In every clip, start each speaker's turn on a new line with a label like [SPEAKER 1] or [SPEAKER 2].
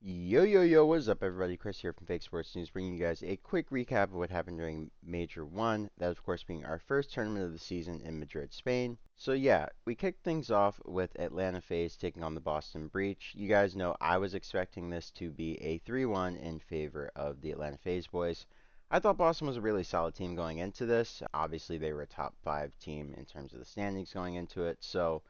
[SPEAKER 1] Yo, yo, yo, what is up, everybody? Chris here from Fake Sports News, bringing you guys a quick recap of what happened during Major 1, that, of course, being our first tournament of the season in Madrid, Spain. So, yeah, we kicked things off with Atlanta Faze taking on the Boston Breach. You guys know I was expecting this to be a 3-1 in favor of the Atlanta Faze boys. I thought Boston was a really solid team going into this. Obviously, they were a top 5 team in terms of the standings going into it, so,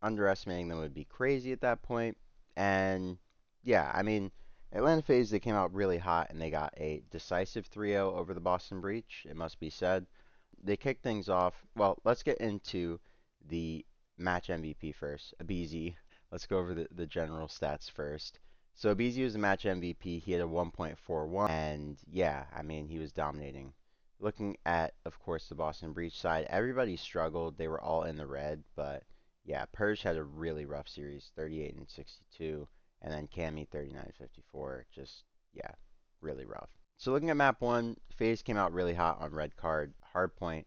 [SPEAKER 1] underestimating them would be crazy at that point. And yeah, I mean, Atlanta Faze, they came out really hot and they got a decisive 3-0 over the Boston Breach, it must be said. They kicked things off. Well, let's get into the match MVP first. Abizi. Let's go over the general stats first. So Abizi was the match MVP. He had a 1.41, and yeah, I mean, he was dominating. Looking at, of course, the Boston Breach side, everybody struggled. They were all in the red, but yeah, Purge had a really rough series, 38 and 62. And then Cammy 39.54. Just, yeah, really rough. So looking at map 1, Faze came out really hot on red card. Hardpoint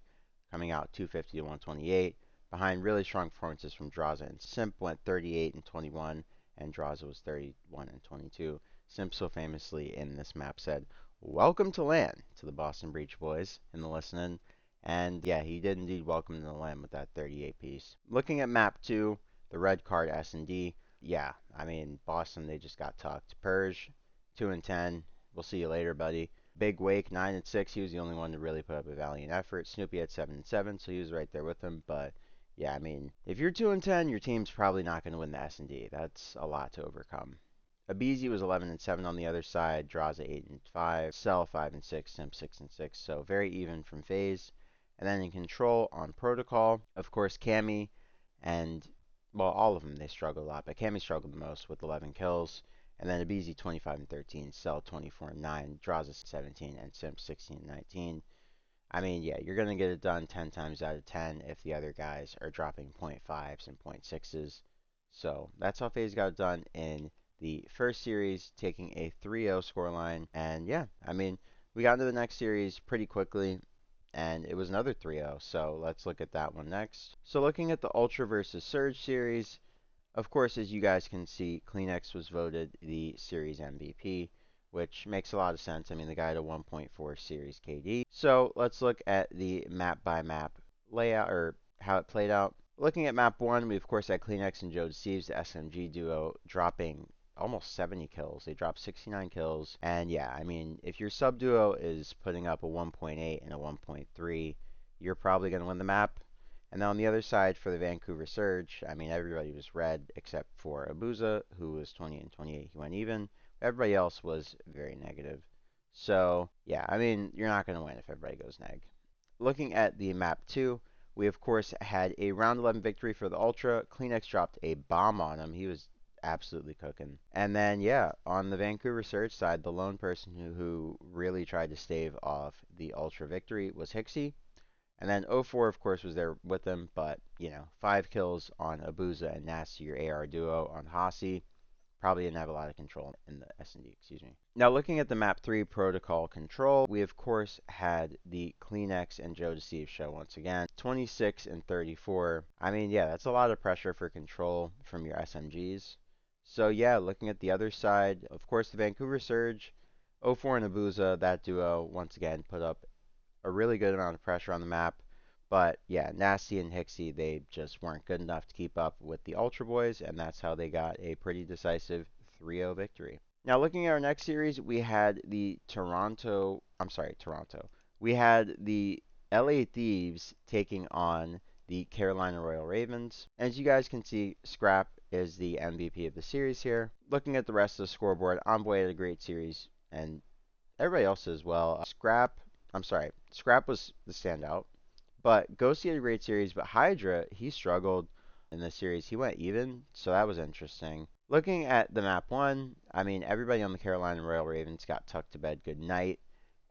[SPEAKER 1] coming out 250 to 128. Behind really strong performances from Draza and Simp went 38 and 21, and Draza was 31 and 22. Simp so famously in this map said, "Welcome to LAN" to the Boston Breach boys in the listening. And yeah, he did indeed welcome to the LAN with that 38 piece. Looking at map 2, the red card S&D, yeah, I mean, Boston, they just got tucked. Purge, 2 and 10. We'll see you later, buddy. Big Wake, 9 and 6. He was the only one to really put up a valiant effort. Snoopy had 7 and 7, so he was right there with him. But yeah, I mean, if you're 2 and 10, your team's probably not going to win the S&D. That's a lot to overcome. Abizi was 11 and 7 on the other side. Draza 8 and 5. Cell 5 and 6. Simp 6 and 6. So very even from Faze. And then in control on protocol, of course, Cammy and well, all of them, they struggle a lot, but Cammy struggled the most with 11 kills. And then Abizi 25 and 13, Cell 24 and 9, Draza 17, and Simp 16 and 19. I mean, yeah, you're going to get it done 10 times out of 10 if the other guys are dropping .5s and .6s. So that's how FaZe got it done in the first series, taking a 3-0 scoreline. And yeah, I mean, we got into the next series pretty quickly, and it was another 3-0. So let's look at that one next. So looking at the Ultra versus Surge series, of course, as you guys can see, Kleenex was voted the series MVP, which makes a lot of sense. I mean, the guy had a 1.4 series KD. So let's look at the map by map layout, or how it played out. Looking at map 1, we of course had Kleenex and Joe Thieves, the SMG duo, dropping almost 70 kills. They dropped 69 kills. And yeah, I mean, if your sub duo is putting up a 1.8 and a 1.3, you're probably going to win the map. And then on the other side for the Vancouver Surge, I mean, everybody was red except for Abuza, who was 20 and 28. He went even. Everybody else was very negative. So, yeah, I mean, you're not going to win if everybody goes neg. Looking at the map 2, we of course had a round 11 victory for the Ultra. Kleenex dropped a bomb on him. He was absolutely cooking. And then, yeah, on the Vancouver Surge side, the lone person who really tried to stave off the Ultra victory was Hixie. And then 04, of course, was there with them, but, 5 kills on Abuza and Nasty, your AR duo on Hasi. Probably didn't have a lot of control in the S&D, excuse me. Now, looking at the map 3 protocol control, we, of course, had the Kleenex and Joe Deceive show once again. 26 and 34. I mean, yeah, that's a lot of pressure for control from your SMGs. So, yeah, looking at the other side, of course, the Vancouver Surge, 04 and Abuza, that duo, once again, put up a really good amount of pressure on the map. But yeah, Nasty and Hixie, they just weren't good enough to keep up with the Ultra Boys, and that's how they got a pretty decisive 3-0 victory. Now, looking at our next series, we had the Toronto. We had the LA Thieves taking on the Carolina Royal Ravens. As you guys can see, Scrap is the MVP of the series here. Looking at the rest of the scoreboard, Envoy had a great series, and everybody else as well. Scrap was the standout. But Ghosty had a great series, but Hydra, he struggled in this series. He went even, so that was interesting. Looking at the map 1, I mean, everybody on the Carolina Royal Ravens got tucked to bed good night.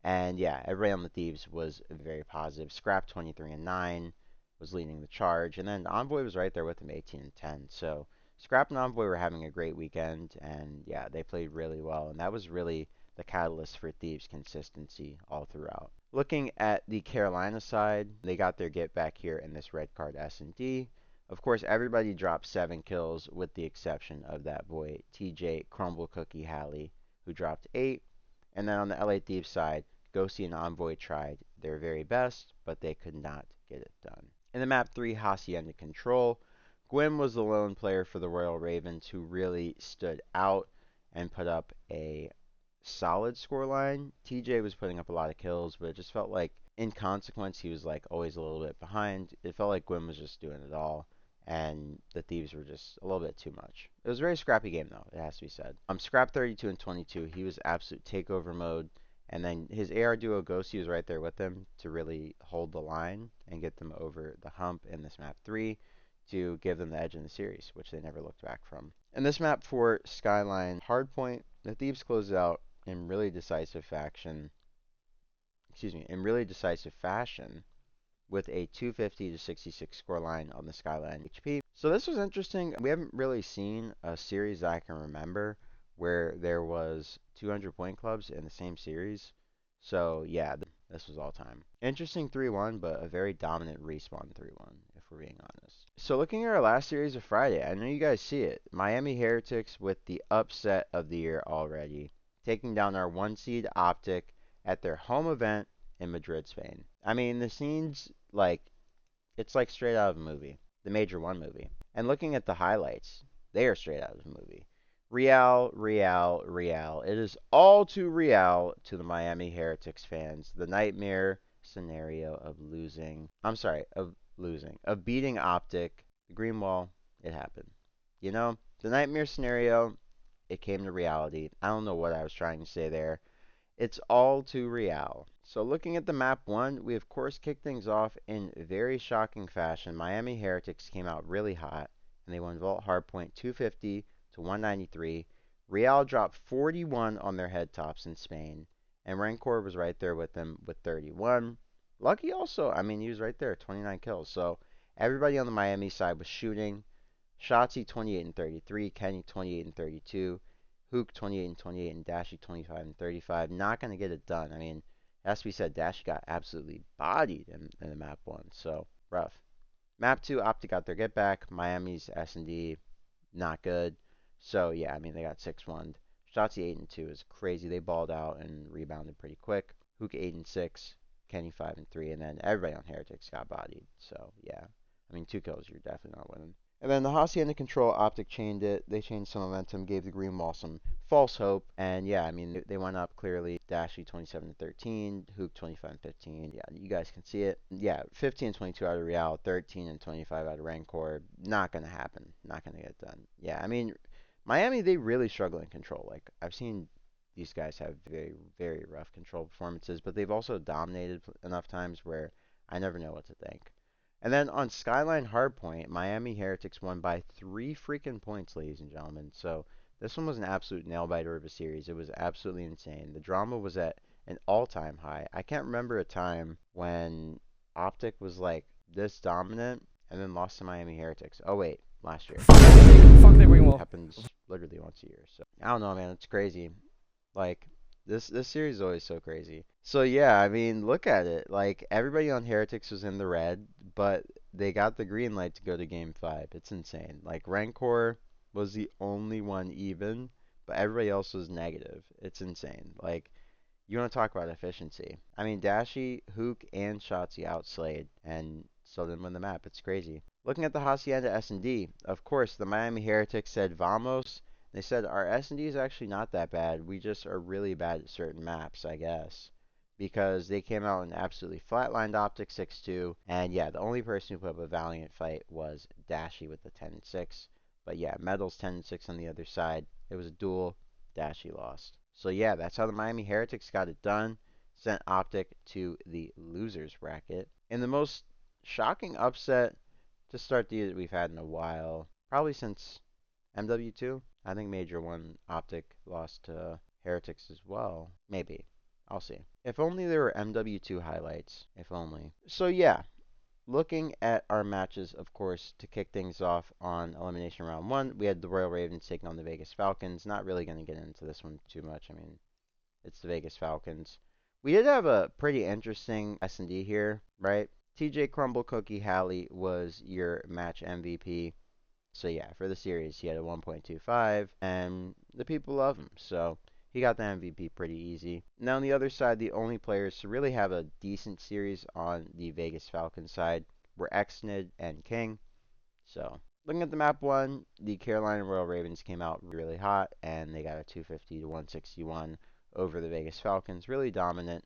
[SPEAKER 1] And yeah, everybody on the Thieves was very positive. Scrap 23 and 9 was leading the charge, and then Envoy was right there with him, 18 and 10. So Scrap and Envoy were having a great weekend, and yeah, they played really well, and that was really the catalyst for Thieves' consistency all throughout. Looking at the Carolina side, they got their get back here in this red card S&D. Of course, everybody dropped 7 kills with the exception of that boy, TJ Crumble Cookie Halley, who dropped 8. And then on the LA Thieves side, Ghosty and Envoy tried their very best, but they could not get it done. In the map 3, Hacienda Control, Gwyn was the lone player for the Royal Ravens who really stood out and put up a solid scoreline. TJ was putting up a lot of kills, but it just felt like in consequence he was like always a little bit behind. It felt like Gwyn was just doing it all, and the Thieves were just a little bit too much. It was a very scrappy game though, it has to be said. Scrap 32 and 22, he was absolute takeover mode, and then his AR duo Ghosty was right there with him to really hold the line and get them over the hump in this map 3 to give them the edge in the series, which they never looked back from. In this map for Skyline Hardpoint, the Thieves closed out in really decisive fashion with a 250 to 66 scoreline on the Skyline HP. So this was interesting. We haven't really seen a series that I can remember where there was 200 point clubs in the same series. So yeah, this was all time. Interesting 3-1, but a very dominant respawn 3-1, if we're being honest. So looking at our last series of Friday, I know you guys see it. Miami Heretics with the upset of the year already, taking down our 1 seed Optic at their home event in Madrid, Spain. I mean, the scenes, like, it's like straight out of a movie, the Major 1 movie. And looking at the highlights, they are straight out of a movie. Real, Real, Real. It is all too real to the Miami Heretics fans. The nightmare scenario of of beating Optic, the Green Wall, it happened. You know, the nightmare scenario, it came to reality. I don't know what I was trying to say there. It's all too real. So looking at the map 1, we of course kicked things off in very shocking fashion. Miami Heretics came out really hot, and they won Vault Hardpoint 250 to 193. Real dropped 41 on their head tops in Spain, and Rancor was right there with them with 31. Lucky also, I mean, he was right there, 29 kills. So everybody on the Miami side was shooting. Shotzi 28 and 33, Kenny 28 and 32, Hook 28 and 28, and Dashy 25 and 35. Not going to get it done. I mean, as we said, Dashy got absolutely bodied in the map 1, so rough. Map 2, Optic got their get back. Miami's S&D, not good. So yeah, I mean, they got 6-1. Shotzi 8 and 2 is crazy. They balled out and rebounded pretty quick. Hook 8 and 6, Kenny 5 and 3, and then everybody on Heretics got bodied. So yeah, I mean, 2 kills, you're definitely not winning. And then the Hacienda Control, Optic chained it. They changed some momentum, gave the Green Wall some false hope. And yeah, I mean, they went up clearly. Dashy 27 and 13, Hook 25 and 15. Yeah, you guys can see it. Yeah, 15 and 22 out of Real, 13 and 25 out of Rancor. Not going to happen. Not going to get done. Yeah, I mean, Miami, they really struggle in control. Like, I've seen these guys have very, very rough control performances, but they've also dominated enough times where I never know what to think. And then on Skyline Hardpoint, Miami Heretics won by 3 freaking points, ladies and gentlemen. So this one was an absolute nail-biter of a series. It was absolutely insane. The drama was at an all-time high. I can't remember a time when Optic was like this dominant and then lost to Miami Heretics. Oh wait, last year.
[SPEAKER 2] Fuck the Green Wall.
[SPEAKER 1] Happens literally once a year. So I don't know, man. It's crazy. Like this series is always so crazy. So yeah, I mean, look at it. Like everybody on Heretics was in the red, but they got the green light to go to game 5. It's insane. Like Rancor was the only one even, but everybody else was negative. It's insane. Like you want to talk about efficiency. I mean, Dashy, Hook, and Shotzi outslayed and still didn't win the map. It's crazy. Looking at the Hacienda S&D, of course, the Miami Heretics said Vamos. They said our S&D is actually not that bad. We just are really bad at certain maps, I guess. Because they came out and absolutely flatlined Optic 6-2. And yeah, the only person who put up a valiant fight was Dashy with the 10-6. But yeah, Metal's 10-6 on the other side. It was a duel. Dashy lost. So yeah, that's how the Miami Heretics got it done. Sent Optic to the losers bracket. In the most shocking upset to start the year that we've had in a while, probably since MW2. I think Major 1 Optic lost to Heretics as well. Maybe. I'll see. If only there were MW2 highlights. If only. So yeah, looking at our matches, of course, to kick things off on Elimination Round 1, we had the Royal Ravens taking on the Vegas Falcons. Not really going to get into this one too much. I mean, it's the Vegas Falcons. We did have a pretty interesting S&D here, right? TJ Crumble Cookie Halley was your match MVP. So yeah, for the series, he had a 1.25, and the people love him. So he got the MVP pretty easy. Now on the other side, the only players to really have a decent series on the Vegas Falcons side were Xnid and King. So looking at the map one, the Carolina Royal Ravens came out really hot, and they got a 250 to 161 over the Vegas Falcons. Really dominant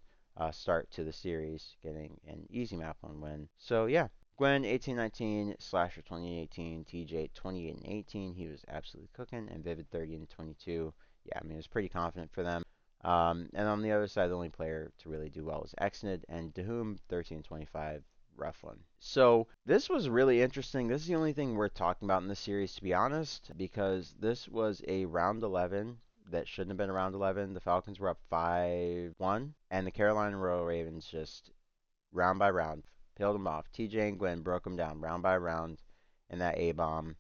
[SPEAKER 1] start to the series, getting an easy map one win. So yeah, Gwen 18-19, Slasher 20-18, TJ 28 and 18. He was absolutely cooking, and Vivid 30 and 22. Yeah, I mean it was pretty confident for them. And on the other side, the only player to really do well was Xnid, and Dahum 13 and 25. Rough one. So this was really interesting. This is the only thing worth talking about in this series, to be honest, because this was a round 11 that shouldn't have been a round 11. The Falcons were up 5-1, and the Carolina Royal Ravens just round by round peeled them off. TJ and Gwen broke them down round by round in that A bomb.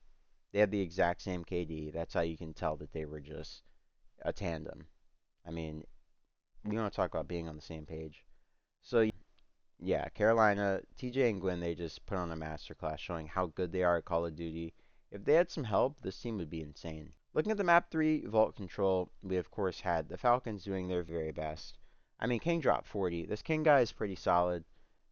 [SPEAKER 1] They had the exact same KD. That's how you can tell that they were just a tandem. I mean, you want to talk about being on the same page. So yeah, Carolina, TJ and Gwen, they just put on a masterclass showing how good they are at Call of Duty. If they had some help, this team would be insane. Looking at the map 3, Vault Control, we of course had the Falcons doing their very best. I mean, King dropped 40. This King guy is pretty solid,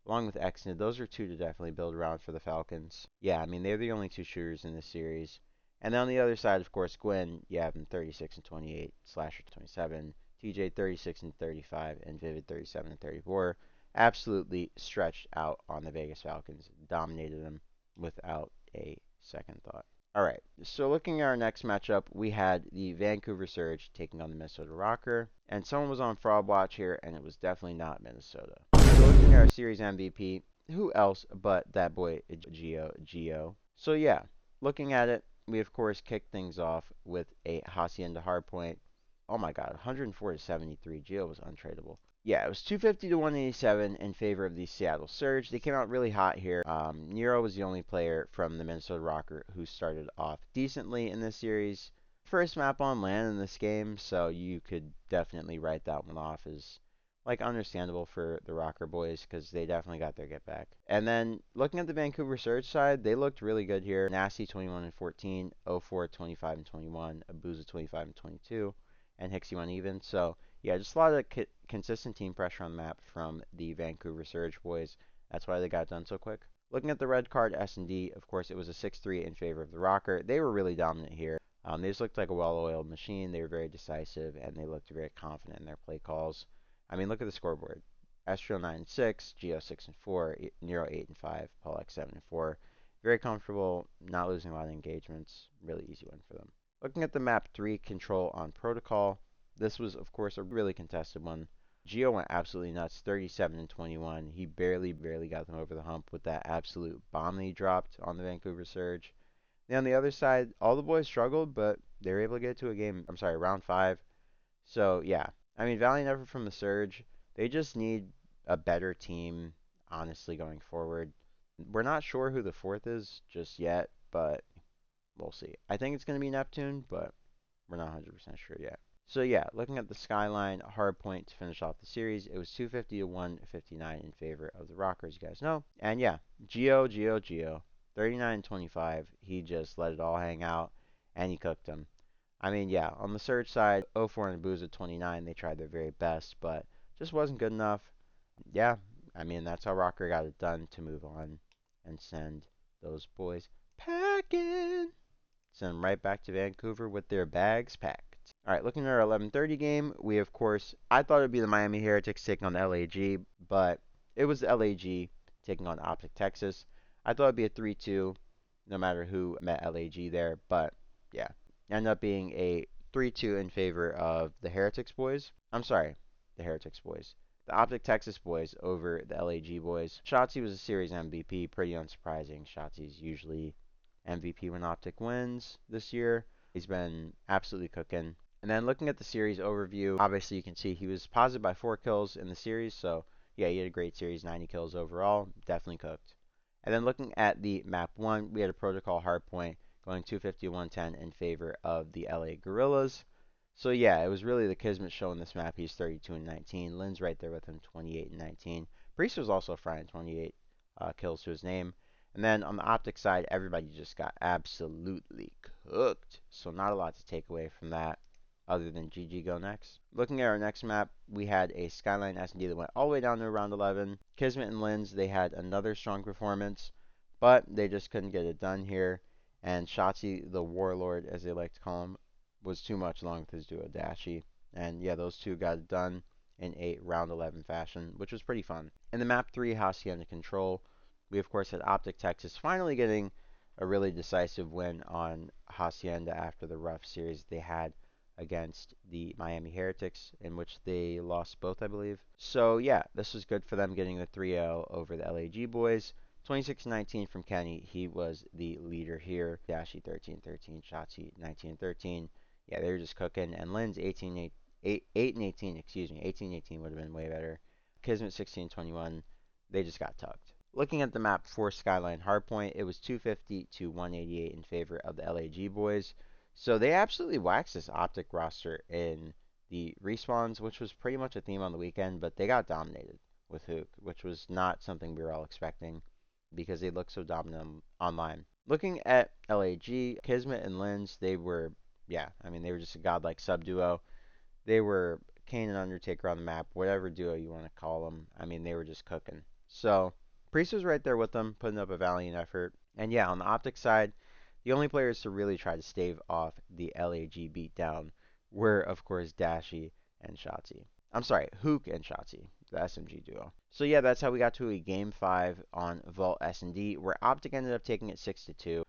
[SPEAKER 1] along with Xnid. Those are two to definitely build around for the Falcons. Yeah, I mean, they're the only two shooters in this series. And then on the other side, of course, Gwen, you have him 36 and 28, Slasher 27, TJ 36 and 35, and Vivid 37 and 34. Absolutely stretched out on the Vegas Falcons, dominated them without a second thought. All right, so looking at our next matchup, we had the Vancouver Surge taking on the Minnesota Rokkr, and someone was on fraud watch here, and it was definitely not Minnesota. So looking at our series MVP, who else but that boy Geo? So yeah, looking at it, we of course kicked things off with a Hacienda hardpoint. Oh my God, 104 to 73. Geo was untradeable. Yeah, it was 250 to 187 in favor of the Seattle Surge. They came out really hot here. Nero was the only player from the Minnesota Rokkr who started off decently in this series. First map on land in this game, so you could definitely write that one off as like understandable for the Rokkr boys because they definitely got their get back. And then looking at the Vancouver Surge side, they looked really good here. Nasty 21 and 14, 04 25 and 21, Abuza 25 and 22, and Hixie 1 even. So yeah, just a lot of consistent team pressure on the map from the Vancouver Surge boys. That's why they got done so quick. Looking at the red card S&D, of course, it was a 6-3 in favor of the Rokkr. They were really dominant here. They just looked like a well-oiled machine. They were very decisive, and they looked very confident in their play calls. I mean, look at the scoreboard. Astro 9 and 6, Geo 6 and 4, Nero 8 and 5, Paul X 7 and 4. Very comfortable, not losing a lot of engagements. Really easy win for them. Looking at the map 3, control on protocol. This was, of course, a really contested one. Geo went absolutely nuts, 37 and 21. He barely got them over the hump with that absolute bomb that he dropped on the Vancouver Surge. Then on the other side, all the boys struggled, but they were able to get to a game, round 5. So, yeah. I mean, valiant effort from the Surge. They just need a better team, honestly, going forward. We're not sure who the fourth is just yet, but we'll see. I think it's going to be Neptune, but we're not 100% sure yet. So yeah, looking at the skyline hard point to finish off the series, it was 250 to 159 in favor of the Rokkr, as you guys know. And yeah, Geo, 39 and 25. He just let it all hang out, and he cooked them. I mean, yeah, on the Surge side, 04 and Booz at 29, they tried their very best, but just wasn't good enough. Yeah, I mean, that's how Rokkr got it done to move on and send those boys packing. Send them right back to Vancouver with their bags packed. All right, looking at our 11:30 game, we of course, I thought it'd be the Miami Heretics taking on the LAG, but it was the LAG taking on Optic Texas. I thought it'd be a 3-2, no matter who met LAG there, but yeah, ended up being a 3-2 in favor of the Heretics boys. I'm sorry, the Heretics boys. The Optic Texas boys over the LAG boys. Shotzi was a series MVP, pretty unsurprising. Shotzi's usually MVP when Optic wins this year. He's been absolutely cooking. And then looking at the series overview, obviously you can see he was positive by 4 kills in the series. So yeah, he had a great series, 90 kills overall. Definitely cooked. And then looking at the map 1, we had a protocol hardpoint going 250 110 in favor of the LA Gorillas. So yeah, it was really the Kismet show in this map. He's 32 and 19. Lynn's right there with him, 28 and 19. Priest was also frying 28. kills to his name. And then on the Optic side, everybody just got absolutely cooked. So not a lot to take away from that other than GG go next. Looking at our next map, we had a Skyline S&D that went all the way down to round 11. Kismet and Linz, they had another strong performance, but they just couldn't get it done here. And Shotzi, the Warlord, as they like to call him, was too much along with his duo Dashy. And yeah, those two got it done in a round 11 fashion, which was pretty fun. In the map 3, Hacienda Control, we of course had Optic Texas finally getting a really decisive win on Hacienda after the rough series they had against the Miami Heretics, in which they lost both, I believe. So yeah, this was good for them getting the 3-0 over the LAG boys. 26-19 from Kenny, he was the leader here. Dashy 13-13, Shotzi 19-13. Yeah, they were just cooking. And Lynn's 8-18, excuse me, 18-18 would have been way better. Kismet 16-21, they just got tucked. Looking at the map for Skyline Hardpoint, it was 250 to 188 in favor of the LAG boys. So they absolutely waxed this Optic roster in the respawns, which was pretty much a theme on the weekend, but they got dominated with Hook, which was not something we were all expecting because they looked so dominant online. Looking at LAG, Kismet and Linz, they were, yeah, I mean, they were just a godlike sub duo. They were Kane and Undertaker on the map, whatever duo you want to call them. I mean, they were just cooking. So, Priest was right there with them, putting up a valiant effort. And yeah, on the Optic side, the only players to really try to stave off the LAG beatdown were, of course, Dashy and Shotzi. I'm sorry, Hook and Shotzi, the SMG duo. So yeah, that's how we got to a Game 5 on Vault S&D, where Optic ended up taking it 6-2.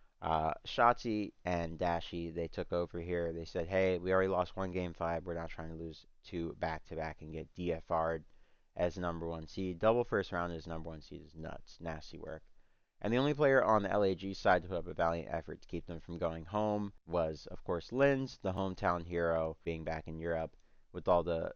[SPEAKER 1] Shotzi and Dashy, they took over here. They said, hey, we already lost one Game 5. We're not trying to lose two back-to-back and get DFR'd as number one seed. Double first round as number one seed is nuts. Nasty work. And the only player on the LAG side to put up a valiant effort to keep them from going home was, of course, Linz, the hometown hero, being back in Europe with all the,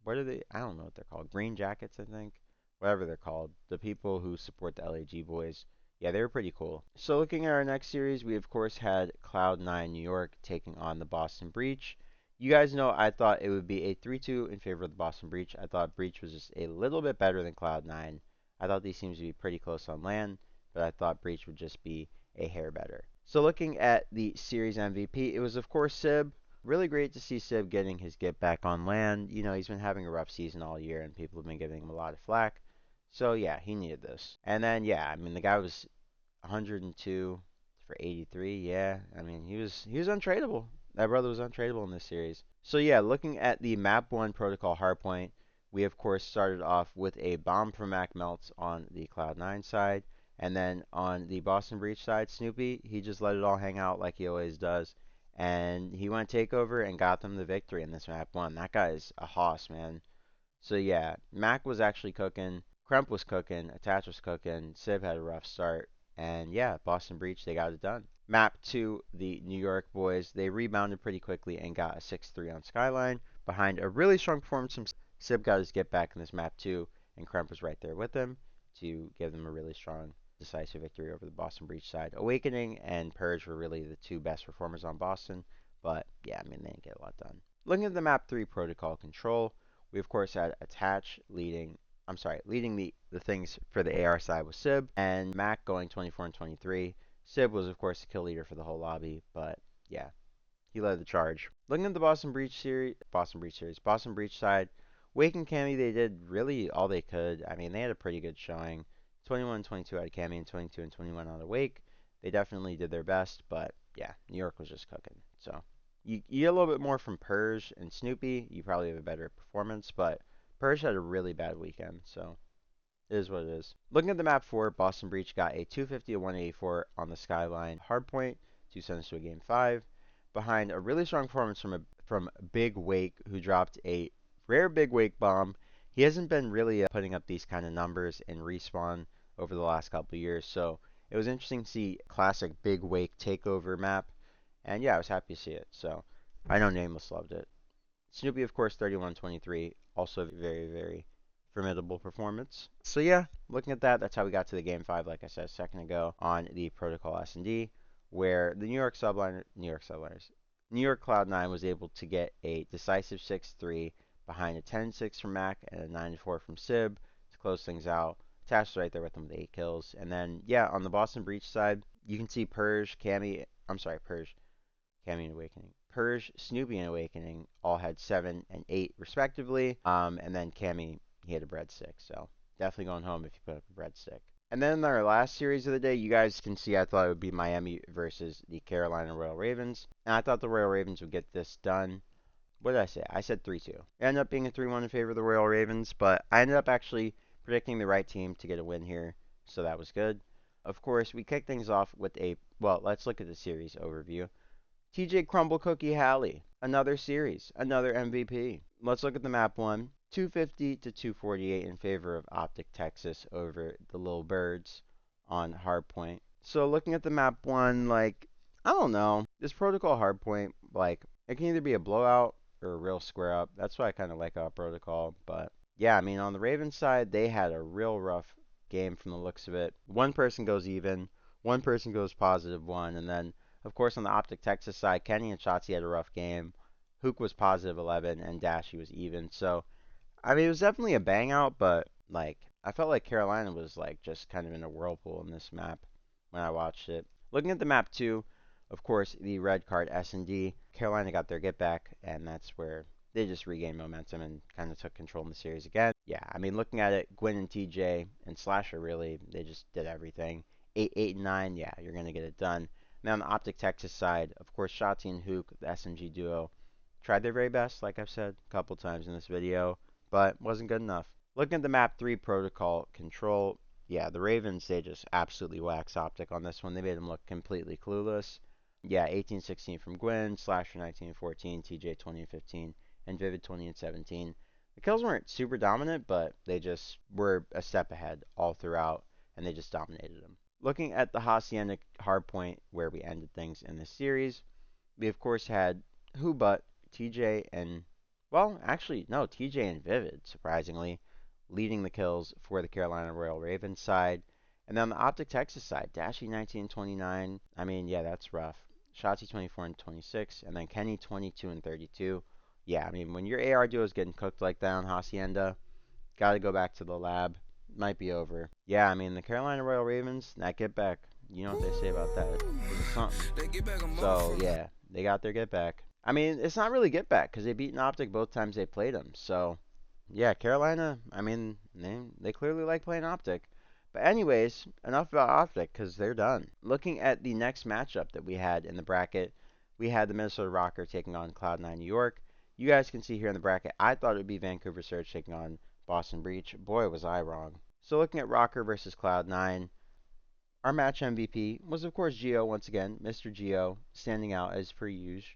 [SPEAKER 1] what are they? I don't know what they're called. Green jackets, I think. Whatever they're called. The people who support the LAG boys. Yeah, they were pretty cool. So looking at our next series, we of course had Cloud9 New York taking on the Boston Breach. You guys know I thought it would be a 3-2 in favor of the Boston Breach. I thought Breach was just a little bit better than Cloud9. I thought these teams would be pretty close on land, but I thought Breach would just be a hair better. So looking at the series MVP, it was of course Sib. Really great to see Sib getting his get back on land. You know, he's been having a rough season all year, and people have been giving him a lot of flack. So yeah, he needed this. And then yeah, I mean the guy was 102 for 83. Yeah, I mean he was untradeable. That brother was untradeable in this series. So yeah, looking at the map 1 protocol hardpoint, we of course started off with a bomb from Mac Melts on the Cloud9 side, and then on the Boston Breach side, Snoopy, he just let it all hang out like he always does, and he went takeover and got them the victory in this map 1. That guy is a hoss, man. So yeah, Mac was actually cooking, Kremp was cooking, Attach was cooking, Sib had a rough start, and yeah, Boston Breach, they got it done. Map 2, the New York boys, they rebounded pretty quickly and got a 6-3 on Skyline behind a really strong performance from Sib. Got his get back in this map too, and Kremp was right there with him to give them a really strong, decisive victory over the Boston Breach side. Awakening and Purge were really the two best performers on Boston, but yeah, I mean, they didn't get a lot done. Looking at the map 3 protocol control, we of course had Attach leading the things for the AR side was Sib, and Mac going 24 and 23. Sib was of course the kill leader for the whole lobby, but yeah, he led the charge. Looking at the Boston Breach side, Wake and Cammy, they did really all they could. I mean, they had a pretty good showing. 21 and 22 out of Cammy and 22 and 21 out of Wake. They definitely did their best, but yeah, New York was just cooking. So you get a little bit more from Purge and Snoopy. You probably have a better performance, but Purge had a really bad weekend, so it is what it is. Looking at the map 4, Boston Breach got a 250 to 184 on the Skyline hardpoint to send us to a Game 5, behind a really strong performance from Big Wake, who dropped a rare Big Wake bomb. He hasn't been really putting up these kind of numbers in Respawn over the last couple of years, so it was interesting to see classic Big Wake takeover map, and yeah, I was happy to see it. So I know Nameless loved it. Snoopy, of course, 31-23, also very, very formidable performance. So yeah, looking at that, that's how we got to the Game 5, like I said a second ago, on the Protocol S&D, where the New York Cloud9 was able to get a decisive 6-3 behind a 10-6 from Mac and a 9-4 from Sib to close things out. Tash right there with them with 8 kills. And then, yeah, on the Boston Breach side, you can see Purge, Cammy, I'm sorry, Purge, Cammy and Awakening. Purge, Snoopy and Awakening all had 7 and 8 respectively. And then Cammy, he had a breadstick. So definitely going home if you put up a breadstick. And then our last series of the day, you guys can see I thought it would be Miami versus the Carolina Royal Ravens. And I thought the Royal Ravens would get this done. What did I say? I said 3-2. It ended up being a 3-1 in favor of the Royal Ravens, but I ended up actually predicting the right team to get a win here, so that was good. Of course, we kick things off with well, let's look at the series overview. TJ Crumble Cookie Halley, another series, another MVP. Let's look at the map one. 250 to 248 in favor of Optic Texas over the Little Birds on Hardpoint. So looking at the map one, like, I don't know. This protocol Hardpoint, like, it can either be a blowout or a real square up. That's why I kind of like our protocol. But yeah, I mean, on the Ravens side, they had a real rough game from the looks of it. One person goes even, one person goes +1, and then of course, on the Optic Texas side, Kenny and Shotzi had a rough game. Hook was +11, and Dashy was even. So, I mean, it was definitely a bang out, but, like, I felt like Carolina was, like, just kind of in a whirlpool in this map when I watched it. Looking at the map, too, of course, the red card S&D, Carolina got their get back, and that's where they just regained momentum and kind of took control in the series again. Yeah, I mean, looking at it, Gwen and TJ and Slasher, really, they just did everything. 8, 8, and 9, yeah, you're going to get it done. Now on the Optic Texas side, of course, Shotzi and Hook, the SMG duo, tried their very best, like I've said a couple times in this video, but wasn't good enough. Looking at the map 3 protocol control, yeah, the Ravens, they just absolutely waxed Optic on this one. They made them look completely clueless. Yeah, 18-16 from Gwen, Slasher 19-14, TJ 20-15, and Vivid 20-17. The kills weren't super dominant, but they just were a step ahead all throughout, and they just dominated them. Looking at the Hacienda hardpoint where we ended things in this series, we of course had who but TJ and, well, actually, no, TJ and Vivid, surprisingly, leading the kills for the Carolina Royal Ravens side. And then on the Optic Texas side, Dashy 19-29. I mean, yeah, that's rough. Shotzi 24-26, and then Kenny 22-32. Yeah, I mean, when your AR duo is getting cooked like that on Hacienda, gotta go back to the lab. Might be over. Yeah, I mean, the Carolina Royal Ravens, that get back, you know what they say about that. It's something. So, yeah, they got their get back. I mean, it's not really get back because they beat Optic both times they played them. So, yeah, Carolina, I mean, they clearly like playing Optic. But anyways, enough about Optic because they're done. Looking at the next matchup that we had in the bracket, we had the Minnesota Rokkr taking on Cloud9 New York. You guys can see here in the bracket, I thought it would be Vancouver Surge taking on Boston Breach. Boy, was I wrong. So looking at Rokkr versus Cloud9, our match MVP was of course Geo once again, Mr. Geo, standing out as per usual.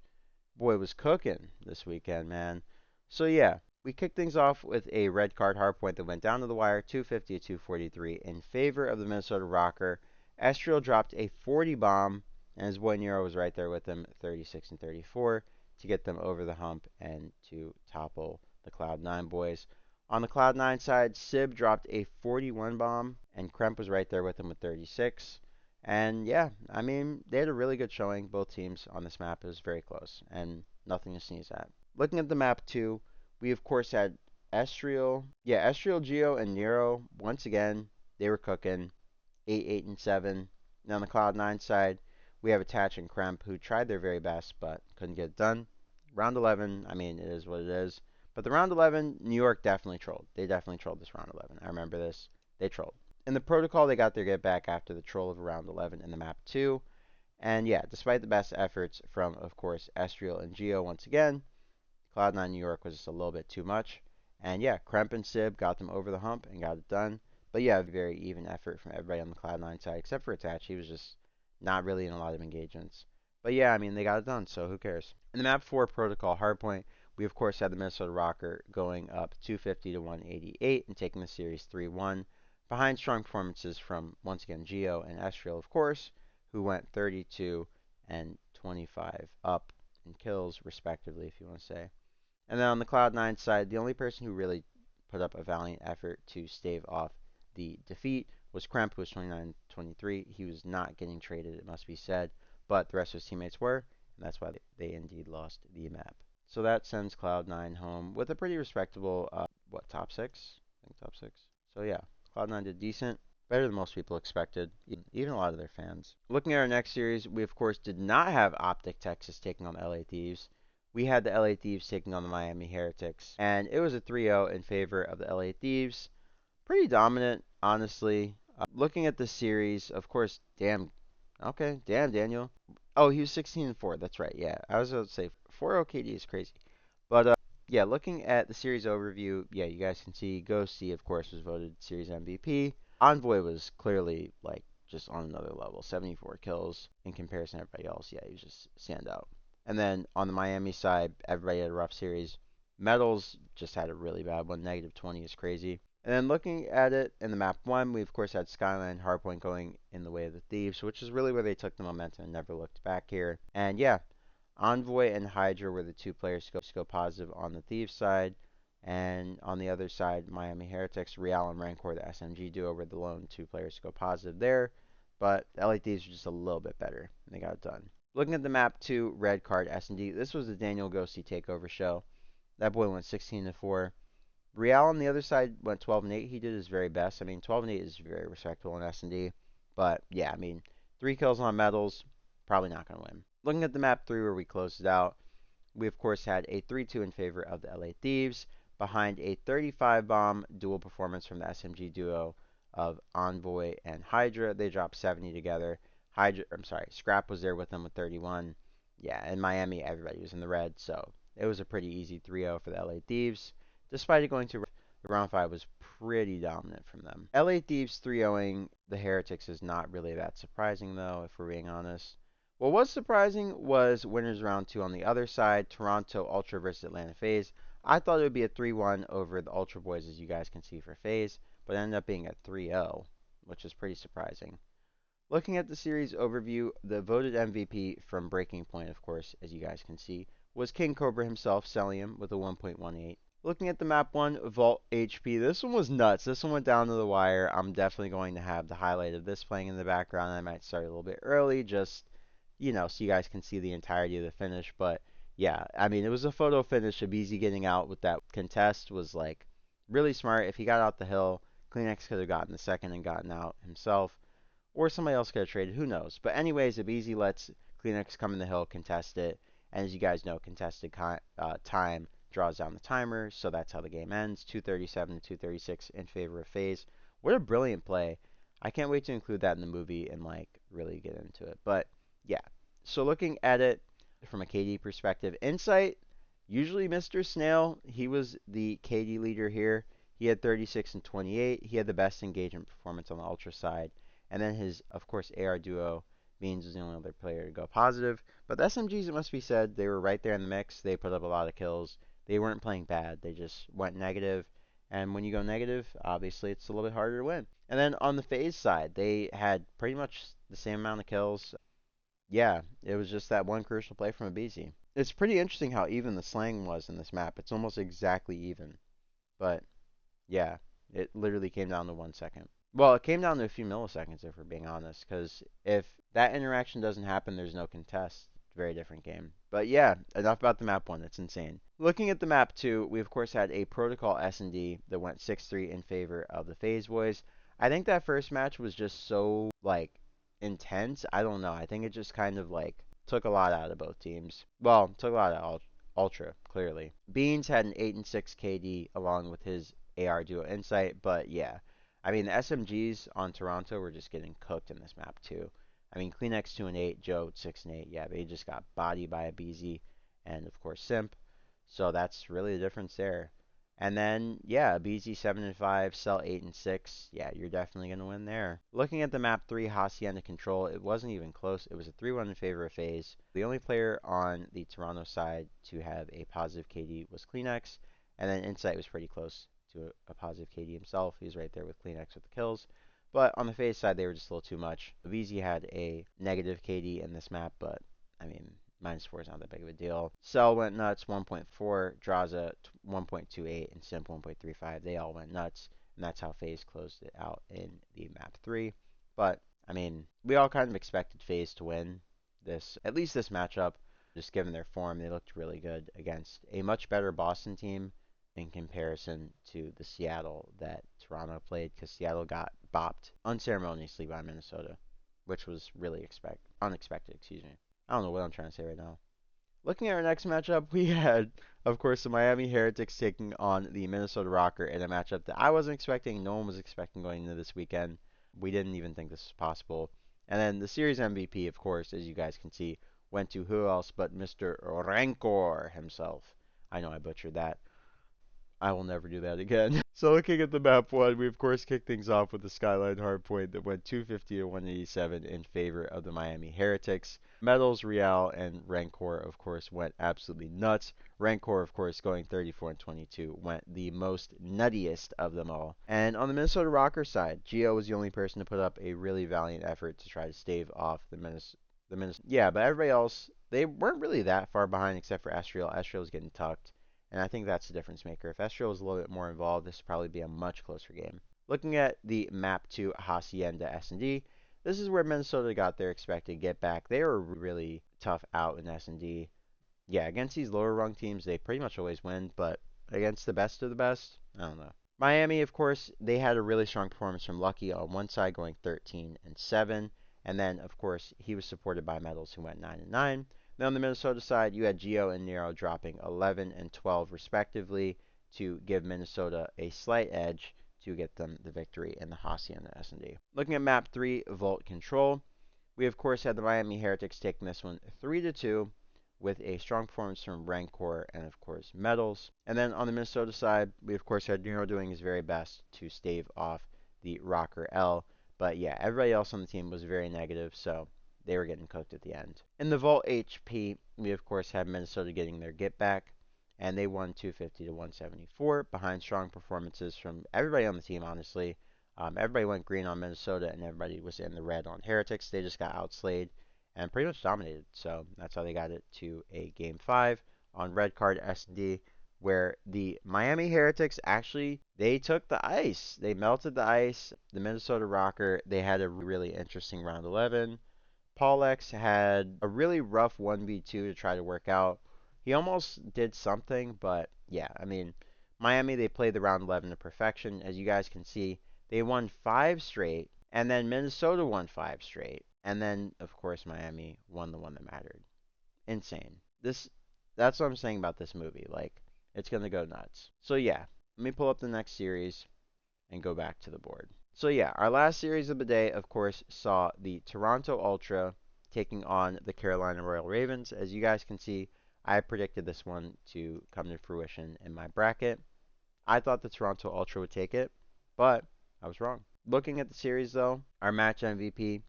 [SPEAKER 1] Boy was cooking this weekend, man. So yeah, we kicked things off with a red card hardpoint that went down to the wire, 250 to 243 in favor of the Minnesota Rokkr. Estriel dropped a 40 bomb, and his boy Nero was right there with him, 36 and 34, to get them over the hump and to topple the Cloud9 boys. On the Cloud9 side, Sib dropped a 41 bomb, and Kremp was right there with him with 36. And yeah, I mean, they had a really good showing, both teams on this map. It was very close, and nothing to sneeze at. Looking at the map too, we of course had Estriel, Geo, and Nero. Once again, they were cooking, 8, 8, and 7. And on the Cloud9 side, we have Attach and Kremp, who tried their very best, but couldn't get it done. Round 11, I mean, it is what it is. But the round 11, New York definitely trolled. They definitely trolled this round 11. I remember this. They trolled. In the protocol, they got their get back after the troll of round 11 in the map 2. And yeah, despite the best efforts from, of course, Estriel and Geo once again, Cloud9 New York was just a little bit too much. And yeah, Kremp and Sib got them over the hump and got it done. But yeah, very even effort from everybody on the Cloud9 side, except for Attach. He was just not really in a lot of engagements. But yeah, I mean, they got it done, so who cares? In the map 4 protocol hardpoint, we of course had the Minnesota Rokkr going up 250 to 188 and taking the series 3-1, behind strong performances from once again Geo and Estriel, of course, who went 32 and 25 up in kills respectively, if you want to say. And then on the Cloud9 side, the only person who really put up a valiant effort to stave off the defeat was Kremp, who was 29-23. He was not getting traded, it must be said, but the rest of his teammates were, and that's why they indeed lost the map. So that sends Cloud9 home with a pretty respectable, top 6? I think top 6. So yeah, Cloud9 did decent. Better than most people expected, even a lot of their fans. Looking at our next series, we of course did not have Optic Texas taking on the LA Thieves. We had the LA Thieves taking on the Miami Heretics, and it was a 3-0 in favor of the LA Thieves. Pretty dominant, honestly. Looking at the series, of course, damn Daniel. Oh, he was 16-4. That's right. Yeah, I was about to say 4-0 KD is crazy. But yeah, looking at the series overview, yeah, you guys can see Ghosty, of course, was voted series MVP. Envoy was clearly like just on another level, 74 kills in comparison to everybody else. Yeah, he was just stand out. And then on the Miami side, everybody had a rough series. Metals just had a really bad one. -20 is crazy. And then looking at it in the map one, we of course had Skyline Hardpoint going in the way of the Thieves, which is really where they took the momentum and never looked back here. And yeah, Envoy and Hydra were the two players to go positive on the Thieves side. And on the other side, Miami Heretics, Real and Rancor, the SMG duo, were the lone two players to go positive there. But the LA Thieves were just a little bit better, and they got it done. Looking at the map 2, red card S&D, this was the Daniel Ghosty takeover show. That boy went 16-4. Real on the other side went 12-8. He did his very best. I mean, 12-8 is very respectable in S&D. But yeah, I mean, 3 kills on medals, probably not going to win. Looking at the map 3 where we closed it out, we of course had a 3-2 in favor of the LA Thieves behind a 35 bomb dual performance from the SMG duo of Envoy and Hydra. They dropped 70 together. Scrap was there with them with 31. Yeah, in Miami, everybody was in the red, so it was a pretty easy 3-0 for the LA Thieves. Despite it going to round 5 was pretty dominant from them. LA Thieves 3-0ing the Heretics is not really that surprising, though, if we're being honest. What was surprising was winners round 2 on the other side, Toronto Ultra versus Atlanta Faze. I thought it would be a 3-1 over the Ultra Boys, as you guys can see for Faze, but it ended up being a 3-0, which is pretty surprising. Looking at the series overview, the voted MVP from Breaking Point, of course, as you guys can see, was King Cobra himself, Celium, with a 1.18. Looking at the map 1, Vault HP, this one was nuts. This one went down to the wire. I'm definitely going to have the highlight of this playing in the background. I might start a little bit early, just, so you guys can see the entirety of the finish. But yeah, I mean, it was a photo finish of Easy getting out with that contest was like really smart. If he got out the hill, Kleenex could have gotten the second and gotten out himself. Or somebody else could have traded, who knows. But anyways, Abizi lets Kleenex come in the hill, contest it. And as you guys know, contested time draws down the timer, so that's how the game ends. 237 to 236 in favor of Faze. What a brilliant play. I can't wait to include that in the movie and really get into it. But yeah, so looking at it from a KD perspective, Insight, usually Mr. Snail, he was the KD leader here. He had 36 and 28. He had the best engagement performance on the Ultra side. And then his, of course, AR duo, Beans was the only other player to go positive. But the SMGs, it must be said, they were right there in the mix. They put up a lot of kills. They weren't playing bad. They just went negative. And when you go negative, obviously it's a little bit harder to win. And then on the Faze side, they had pretty much the same amount of kills. Yeah, it was just that one crucial play from Abizi. It's pretty interesting how even the slang was in this map. It's almost exactly even. But yeah, it literally came down to 1 second. Well, it came down to a few milliseconds, if we're being honest, because if that interaction doesn't happen, there's no contest. It's a very different game. But yeah, enough about the map 1. It's insane. Looking at the map 2, we of course had a Protocol S&D that went 6-3 in favor of the FaZe boys. I think that first match was just so, intense. I don't know. I think it just kind of, took a lot out of both teams. Well, took a lot out of Ultra, clearly. Beans had an 8-6 KD along with his AR duo Insight, but yeah. I mean, the SMGs on Toronto were just getting cooked in this map, too. I mean, Kleenex 2-8, Joe 6-8. Yeah, they just got bodied by a BZ and, of course, Simp. So that's really the difference there. And then, yeah, BZ 7-5, Cell 8-6. Yeah, you're definitely going to win there. Looking at the map 3, Hacienda Control, it wasn't even close. It was a 3-1 in favor of FaZe. The only player on the Toronto side to have a positive KD was Kleenex. And then Insight was pretty close to a positive KD himself. He was right there with Kleenex with the kills. But on the FaZe side, they were just a little too much. VZ had a negative KD in this map, but, I mean, -4 is not that big of a deal. Cell went nuts, 1.4, Draza 1.28, and Simp 1.35. They all went nuts, and that's how FaZe closed it out in the map 3. But, I mean, we all kind of expected FaZe to win this, at least this matchup, just given their form. They looked really good against a much better Boston team in comparison to the Seattle that Toronto played, because Seattle got bopped unceremoniously by Minnesota, which was really unexpected. Excuse me. I don't know what I'm trying to say right now. Looking at our next matchup, we had, of course, the Miami Heretics taking on the Minnesota Rokkr in a matchup that I wasn't expecting. No one was expecting going into this weekend. We didn't even think this was possible. And then the series MVP, of course, as you guys can see, went to who else but Mr. Rancor himself. I know I butchered that. I will never do that again. So looking at the map one, we of course kicked things off with the Skyline Hardpoint that went 250 to 187 in favor of the Miami Heretics. Metals, Real, and Rancor of course went absolutely nuts. Rancor of course going 34 and 22 went the most nuttiest of them all. And on the Minnesota Rokkr side, Gio was the only person to put up a really valiant effort to try to stave off the Minnesota. Yeah, but everybody else, they weren't really that far behind except for Estriel. Estriel was getting tucked. And I think that's the difference maker. If Estriel was a little bit more involved, this would probably be a much closer game. Looking at the map to Hacienda S&D, this is where Minnesota got their expected get back. They were really tough out in S&D. Yeah, against these lower rung teams, they pretty much always win, but against the best of the best, I don't know. Miami, of course, they had a really strong performance from Lucky on one side going 13 and 7, and then of course he was supported by Metals who went 9 and 9. Then on the Minnesota side, you had Gio and Nero dropping 11 and 12 respectively to give Minnesota a slight edge to get them the victory in the Hacienda S&D. Looking at map 3, Vault Control, we of course had the Miami Heretics taking this one 3-2 with a strong performance from Rancor and of course Metals. And then on the Minnesota side, we of course had Nero doing his very best to stave off the Rokkr L. But yeah, everybody else on the team was very negative, so they were getting cooked at the end. In the Vault HP, we of course had Minnesota getting their get back, and they won 250 to 174 behind strong performances from everybody on the team, honestly. Everybody went green on Minnesota, and everybody was in the red on Heretics. They just got outslayed and pretty much dominated. So that's how they got it to a Game 5 on red card S&D, where the Miami Heretics actually, they took the ice. They melted the ice. The Minnesota Rokkr, they had a really interesting round 11. Paulex had a really rough 1v2 to try to work out. He almost did something, but yeah, I mean, Miami, they played the round 11 to perfection. As you guys can see, they won 5 straight, and then Minnesota won 5 straight. And then, of course, Miami won the one that mattered. Insane. That's what I'm saying about this movie. Like, it's going to go nuts. So yeah, let me pull up the next series and go back to the board. So yeah, our last series of the day, of course, saw the Toronto Ultra taking on the Carolina Royal Ravens. As you guys can see, I predicted this one to come to fruition in my bracket. I thought the Toronto Ultra would take it, but I was wrong. Looking at the series, though, our match MVP,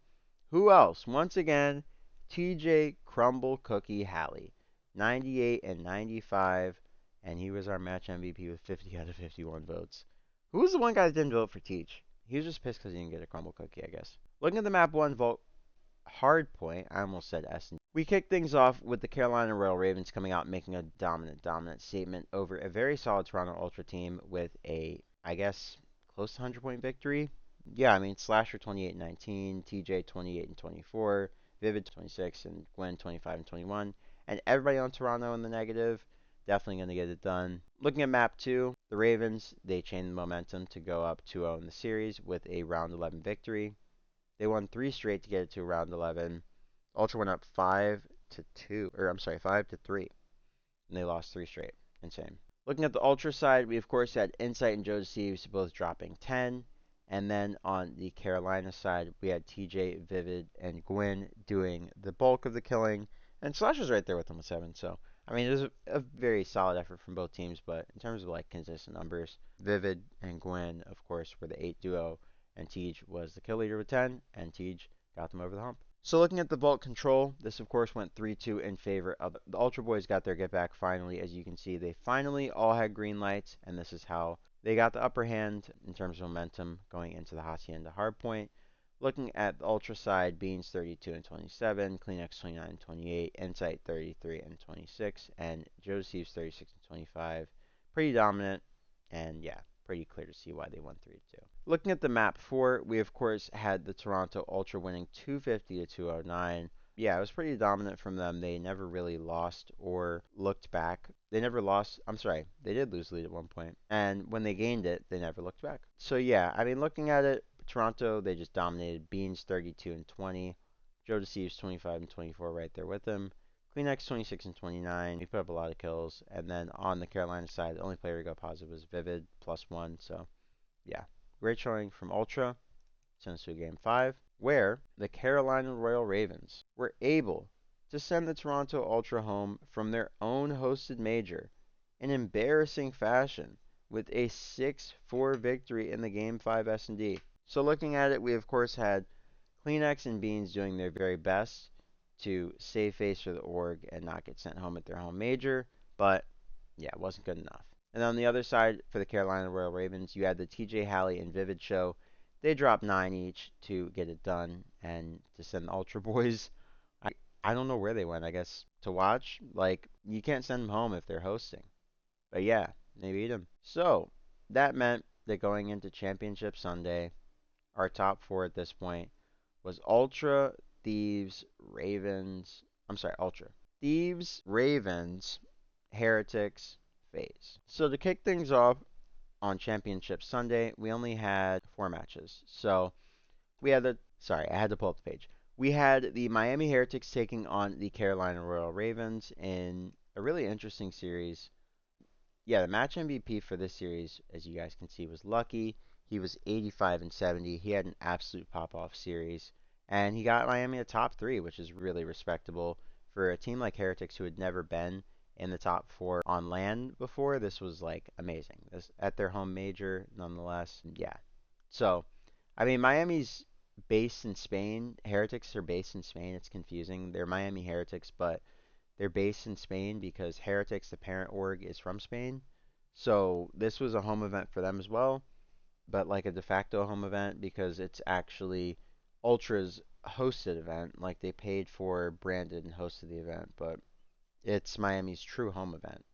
[SPEAKER 1] who else? Once again, TJ Crumble Cookie Halley, 98 and 95, and he was our match MVP with 50 out of 51 votes. Who was the one guy that didn't vote for Teach? He was just pissed because he didn't get a crumble cookie, I guess. Looking at the map 1 vote hard point, I almost said S. We kicked things off with the Carolina Royal Ravens coming out making a dominant statement over a very solid Toronto Ultra team with a, I guess, close to 100-point victory. Yeah, I mean, Slasher 28 and 19, TJ 28 and 24, Vivid 26, and Gwen 25 and 21. And everybody on Toronto in the negative. Definitely going to get it done. Looking at map 2, the Ravens, they chained the momentum to go up 2-0 in the series with a round 11 victory. They won 3 straight to get it to round 11. Ultra went up 5-2, or I'm sorry, 5-3, and they lost 3 straight. Insane. Looking at the Ultra side, we of course had Insight and Joe Thieves both dropping 10. And then on the Carolina side, we had TJ, Vivid, and Gwyn doing the bulk of the killing. And Slash was right there with them with 7. So, I mean, it was a very solid effort from both teams. But in terms of like consistent numbers, Vivid and Gwyn, of course, were the 8 duo. And Tej was the kill leader with 10. And Tej got them over the hump. So looking at the vault control, this of course went 3-2 in favor of the Ultra Boys. Got their get back finally. As you can see, they finally all had green lights. And this is how they got the upper hand in terms of momentum going into the Hacienda hardpoint. Looking at the Ultra side, Beans 32 and 27, Kleenex 29 and 28, Insight 33 and 26, and Joseph's 36 and 25. Pretty dominant, and yeah, pretty clear to see why they won 3-2. Looking at the map 4, we of course had the Toronto Ultra winning 250 to 209. yeah, it was pretty dominant from them. They never really lost or looked back. They never lost. I'm sorry, they did lose lead at one point, and when they gained it, they never looked back. So yeah, I mean, looking at it, Toronto they just dominated. Beans 32 and 20, Joe Deceives 25 and 24 right there with them. Kleenex 26 and 29. He put up a lot of kills, and then on the Carolina side, the only player to go positive was Vivid +1. So yeah, great showing from Ultra. Sends to game 5, where the Carolina Royal Ravens were able to send the Toronto Ultra home from their own hosted major in embarrassing fashion with a 6-4 victory in the game 5 S&D. So looking at it, we of course had Kleenex and Beans doing their very best to save face for the org and not get sent home at their home major, but yeah, it wasn't good enough. And on the other side, for the Carolina Royal Ravens, you had the TJ Halley and Vivid show. They dropped 9 each to get it done and to send the Ultra Boys. I, I don't know where they went, I guess, to watch. Like, you can't send them home if they're hosting. But yeah, they beat them. So, that meant that going into Championship Sunday, our top 4 at this point was Ultra, Thieves, Ravens. I'm sorry, Ultra. Thieves, Ravens, Heretics, Faze. So to kick things off on Championship Sunday, we only had 4 matches. So we had the sorry, I had to pull up the page. We had the Miami Heretics taking on the Carolina Royal Ravens in a really interesting series. Yeah, the match MVP for this series, as you guys can see, was Lucky. He was 85 and 70. He had an absolute pop-off series, and he got Miami a top 3, which is really respectable for a team like Heretics who had never been in the top 4 on land before. This was like amazing. This at their home major, nonetheless. Yeah. So, I mean, Miami's based in Spain. Heretics are based in Spain. It's confusing. They're Miami Heretics, but they're based in Spain because Heretics, the parent org, is from Spain. So this was a home event for them as well, but like a de facto home event because it's actually Ultra's hosted event. Like they paid for, branded, and hosted the event, but it's Miami's true home event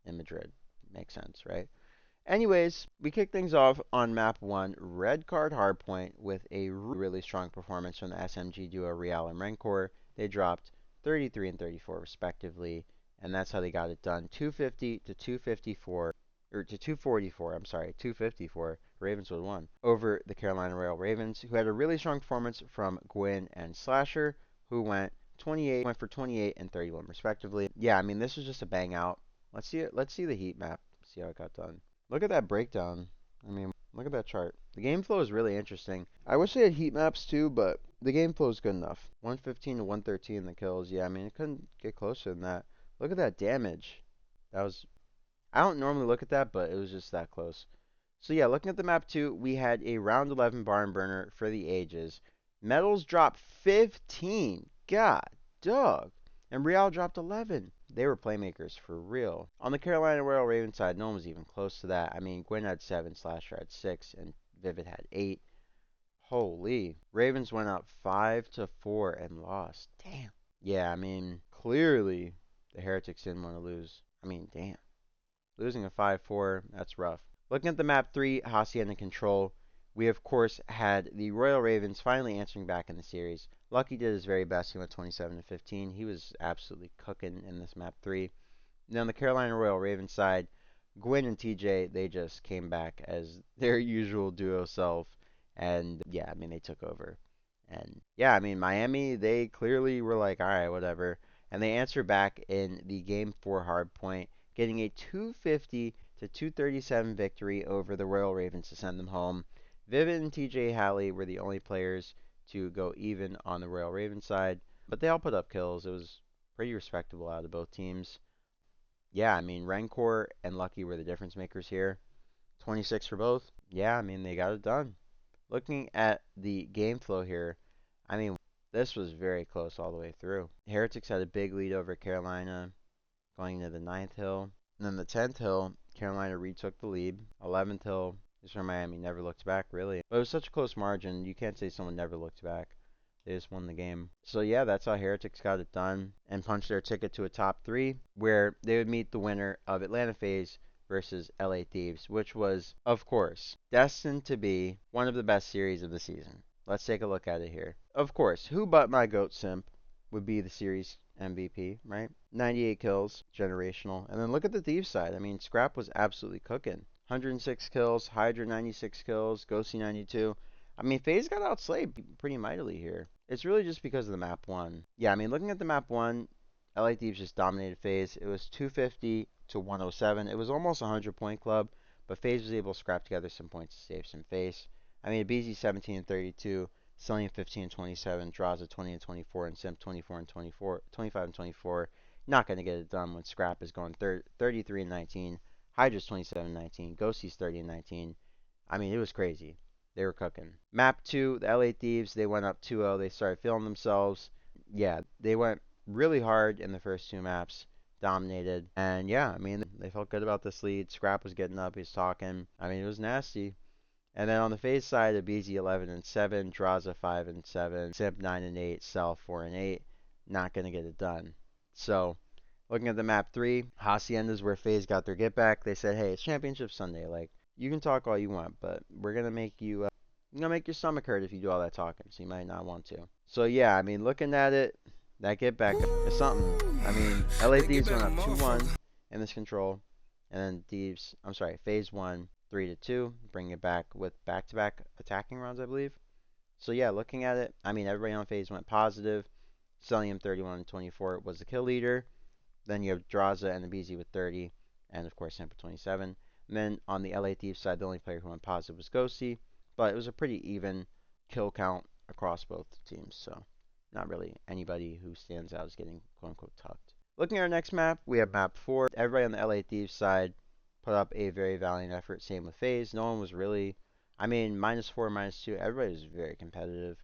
[SPEAKER 1] in Madrid. Makes sense, right? Anyways, we kick things off on map 1, Red Card Hardpoint, with a really strong performance from the SMG duo Real and Renkor. They dropped 33 and 34 respectively, and that's how they got it done. 250 to 254, or to 244, I'm sorry, 254. Ravenswood won over the Carolina Royal Ravens, who had a really strong performance from Gwyn and Slasher, who went for 28 and 31 respectively. Yeah, I mean this was just a bang out. Let's see it. Let's see the heat map. See how it got done. Look at that breakdown. I mean, look at that chart. The game flow is really interesting. I wish they had heat maps too, but the game flow is good enough. 115 to 113 the kills. Yeah, I mean, it couldn't get closer than that. Look at that damage. That was. I don't normally look at that, but it was just that close. So yeah, looking at the map too, we had a round 11 barn burner for the ages. Metals dropped 15. God, dog. And Real dropped 11. They were playmakers for real. On the Carolina Royal Ravens side, no one was even close to that. I mean, Gwyn had 7, Slasher had 6, and Vivid had 8. Holy. Ravens went up 5-4 and lost. Damn. Yeah, I mean, clearly the Heretics didn't want to lose. I mean, damn. Losing a 5-4, that's rough. Looking at the map 3, Hacienda Control, we of course had the Royal Ravens finally answering back in the series. Lucky did his very best. He went 27-15. He was absolutely cooking in this map 3. Then on the Carolina Royal Ravens side, Gwyn and TJ, they just came back as their usual duo self. And yeah, I mean, they took over. And yeah, I mean, Miami, they clearly were like, all right, whatever. And they answered back in the Game 4 hardpoint, getting a 250 to 237 victory over the Royal Ravens to send them home. Vivid and TJ Halley were the only players to go even on the Royal Ravens side, but they all put up kills. It was pretty respectable out of both teams. Yeah, I mean, Renkor and Lucky were the difference makers here. 26 for both. Yeah, I mean, they got it done. Looking at the game flow here, I mean, this was very close all the way through. Heretics had a big lead over Carolina going into the 9th hill. And then the 10th hill, Carolina retook the lead. 11th hill is where Miami never looked back, really. But it was such a close margin, you can't say someone never looked back. They just won the game. So yeah, that's how Heretics got it done and punched their ticket to a top 3, where they would meet the winner of Atlanta Faze versus LA Thieves, which was, of course, destined to be one of the best series of the season. Let's take a look at it here. Of course, who but my GOAT simp would be the series MVP, right? 98 kills, generational. And then look at the Thieves side. I mean, Scrap was absolutely cooking. 106 kills, Hydra 96 kills, Ghosty 92. I mean, FaZe got outslayed pretty mightily here. It's really just because of the map 1. Yeah, I mean, looking at the map 1, LA Thieves just dominated FaZe. It was 250 to 107. It was almost a 100-point club, but FaZe was able to scrap together some points to save some face. I mean, BZ 17 and 32, Selling 15 and 27, Draws at 20 and 24, and Simp 24 and 24, 25 and 24. Not going to get it done when Scrap is going 33 and 19, Hydra's 27 and 19, Ghosty's 30 and 19. I mean, it was crazy. They were cooking. Map 2, the LA Thieves, they went up 2-0. They started feeling themselves. Yeah, they went really hard in the first 2 maps, dominated. And yeah, I mean, they felt good about this lead. Scrap was getting up, he was talking. I mean, it was nasty. And then on the FaZe side, a BZ 11 and 7, Draza 5 and 7, Simp 9 and 8, Cell 4 and 8. Not gonna get it done. So, looking at the map 3, Hacienda's where FaZe got their get back. They said, hey, it's Championship Sunday. Like, you can talk all you want, but we're gonna make you, gonna make your stomach hurt if you do all that talking. So you might not want to. So yeah, I mean, looking at it, that get back is something. I mean, LA Thieves went up 2-1 in this control, and then FaZe won 3-2, bring it back with back-to-back attacking rounds, I believe. So yeah, looking at it, I mean, everybody on FaZe went positive. Cellium 31 and 24 was the kill leader. Then you have Draza and the BZ with 30, and of course Simp with 27. And then on the LA Thieves side, the only player who went positive was Ghosty, but it was a pretty even kill count across both teams, so not really anybody who stands out as getting quote-unquote tucked. Looking at our next map, we have map 4. Everybody on the LA Thieves side put up a very valiant effort. Same with FaZe. No one was really, I mean, -4, -2. Everybody was very competitive.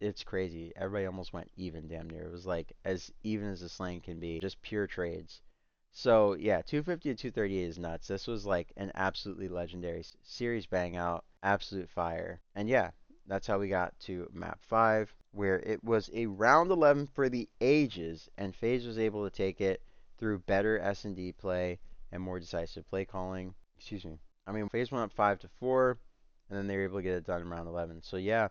[SPEAKER 1] It's crazy. Everybody almost went even, damn near. It was like as even as the slang can be, just pure trades. So yeah, 250 to 238 is nuts. This was like an absolutely legendary series bang out, absolute fire. And yeah, that's how we got to map 5, where it was a round 11 for the ages, and FaZe was able to take it through better S&D play and more decisive play calling. Excuse me. I mean, FaZe went up 5-4, and then they were able to get it done in round 11. So yeah,